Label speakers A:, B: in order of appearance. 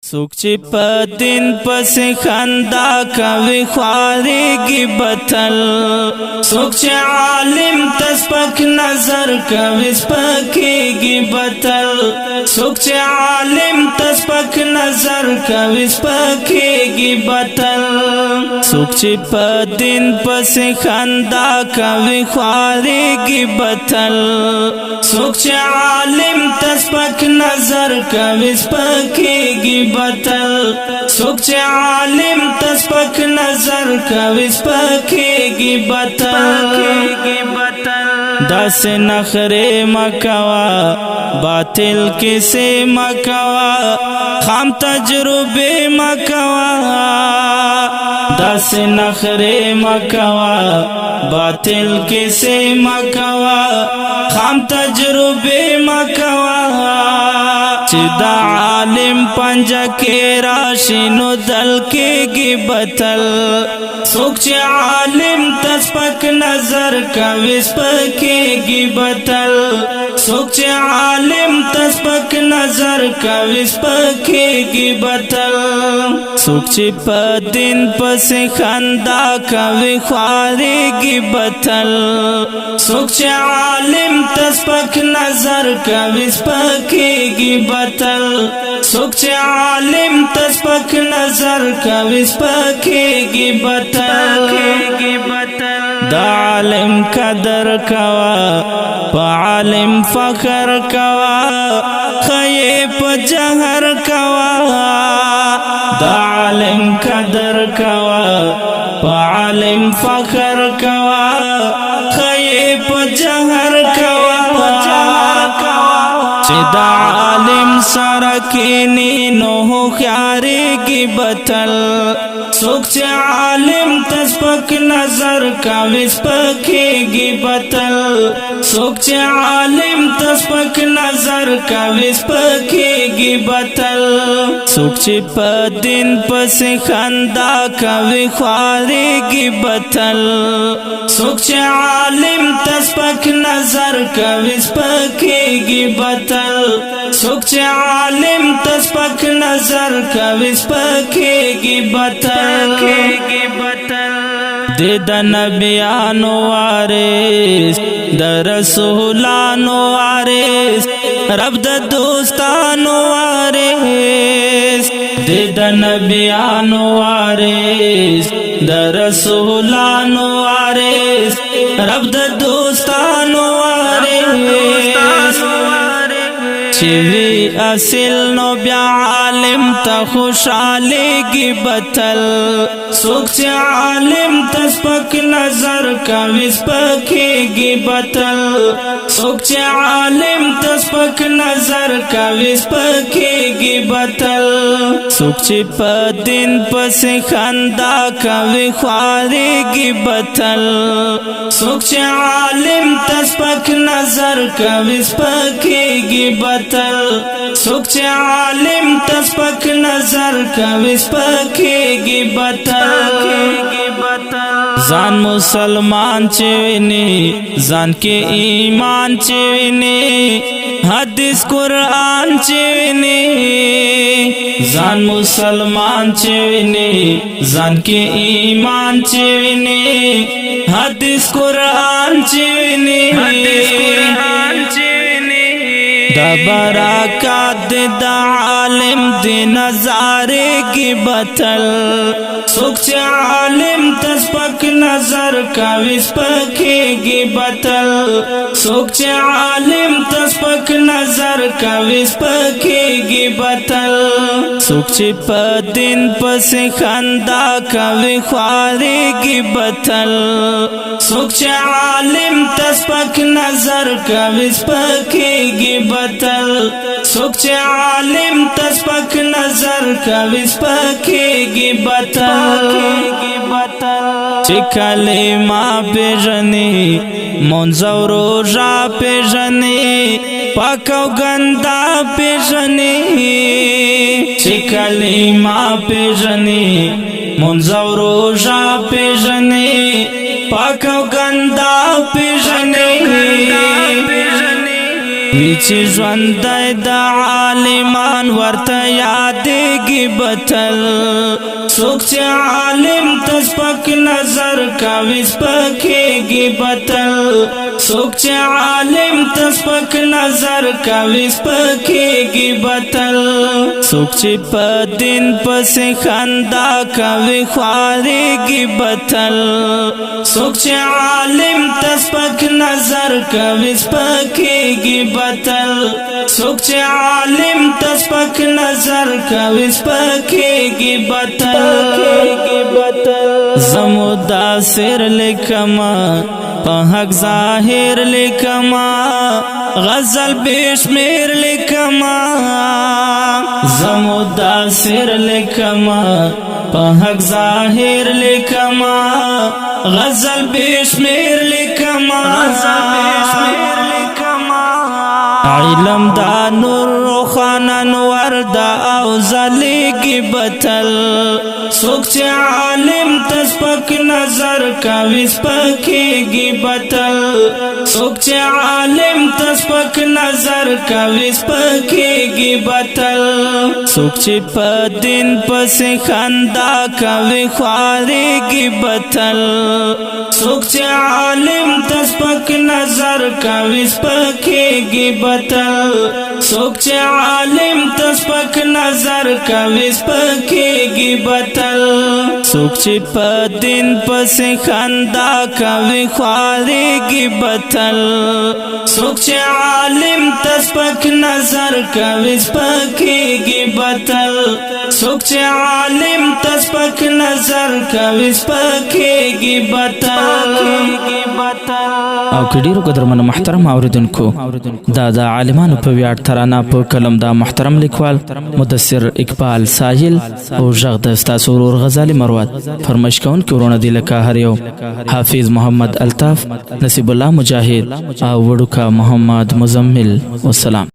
A: څوک چې په دین پسې خندا کوي خوارېږي بتل، څوک چې عالم ته سپک نظر کوي سپکېږي بتل، څوک چې عالم ته سپک نظر کوي سپکېږي بتل، څوک چې په دین پسې خندا کوي خوارېږي بتل، څوک چې عالم ته سپک نظر کوي سپکېږي بتل، څوک چې عالم ته سپک نظر کوي سپکېږي بتل. داسې نخرې مکوا باطل کیسې مکوا خام تجربې مکوا، داسې نخرې مکوا باطل کیسې مکوا خام تجربې مکوا، چې دا عالم پنجه کې راشي نو دل کېږي بتل، څوک چې عالم ته سپک نظر کوي سپکېږي بتل، څوک چې عالم ته سپک نظر کوي سپکېږي بتل، څوک چې په دین پسې خندا کوي خوارېږي بتل، څوک چې عالم ته سپک نظر کوي سپکېږي بتل، څوک چې عالم ته سپک نظر کوي سپکېږي بتل. دا عالم قدر کوا په عالم فخر کوا خیې په جهر کوا، دا عالم قدر کوا په عالم فخر کوا خیې په جهر کوا، چې دا عالم سره کینی نو هوښیارېږي بتل، څوک چې عالم ته سپک نظر کوي سپکېږي بتل، څوک چې عالم ته سپک نظر کوي سپکېږي بتل، څوک چې په دین پسې خندا کوي خوارېږي بتل، څوک چې عالم ته سپک نظر کوي سپکېږي بتل، څوک چې عالم ته سپک نظر کوي سپکېږي بتل. د نبیانو وارث د رسولانو وارث رب د دوستانو وارث، د نبیانو وارث د رسولانو وارث رب د دوستانو وارث، چې وی اصل نو بیا عالم ته خوشالېږي بتل، څوک چې عالم ته سپک نظر کوي سپکېږي بتل، څوک چې عالم ته سپک نظر کوي سپکېږي بتل، څوک چې په دین پسې خندا کوي خوارېږي بتل، څوک چې عالم ته سپک نظر کوي سپکېږي بتل، څوک چې عالم ته سپک نظر کوي سپکېږي بتل. ځان مسلمان چې ویني ځان کې ایمان چې ویني حدیث قرآن چې ویني، ځان مسلمان چې ویني ځان کې ایمان چې ویني حدیث قرآن چې ویني، دا برکات د عالم د نظارېږي بتل، څوک چې عالم ته سپک نظر کوي سپکېږي بتل، څوک چې عالم ته سپک نظر کوي سپکېږي بتل، څوک چې په دین پسې خندا کوي خوارېږي بتل، څوک چې عالم ته سپک نظر کوي سپکېږي بتل، څوک چې عالم ته سپک نظر کوي سپکېږي بتل، چې کلمه پیژني مونځ او روژه پیژني پاک او ګنده پیژني، چې کلمه پیژني مونځ او روژه پیژني پاک او ګنده پیژني، چې ژوندی د عالمان ورته یادېږي بتل څوک چې عالم ته سپک نظر کوي سپکېږي بتل څوک چې عالم ته سپک نظر کوي سپکېږي بتل څوک چې په دین پسې خندا کوي خوارېږي بتل څوک چې عالم ته سپک نظر کوي سپکېږي بتل څوک چې عالم ته سپک نظر کوي سپکېږي بتل زمو داسر لیکما په حق ظاهر لیکما غزل بشمیر لیکما زمو داسر لیکما په حق ظاهر لیکما غزل بشمیر لیکما علم دا نور روخانا نور دا او زلیگی بتل سوک چه عالم تسپک نظر کوي سپکیگی بتل سوک چه عالم تسپک نظر کوي سپکیگی بتل سوک چه پا دین پس خندا کوي خواریگی بتل سوک چه عالم تسپک نظر کوي سپکیگی بتل سوک چه عالم تسپک نظر کوي سپکیگی بتل سوک چه پا دین پس خندا کوي خواریگی بتل سوک چه عالم تسپک نظر کوي سپکیگی بتل سوک چه عالم تسپک نظر کوي سپکیگی بتل
B: او کډیرو قدرمن محترم اوریدونکو دا د عالمانو په ویاړ ترانه په کلم دا محترم لیکوال مدثر اقبال ساحل او ژغ د استاد ورور غزالی مروت فرمایش کوونکي ورونه دي لکه هر یو حافظ محمد الطاف نصیب الله مجاهد او وړوکا محمد مزمل والسلام.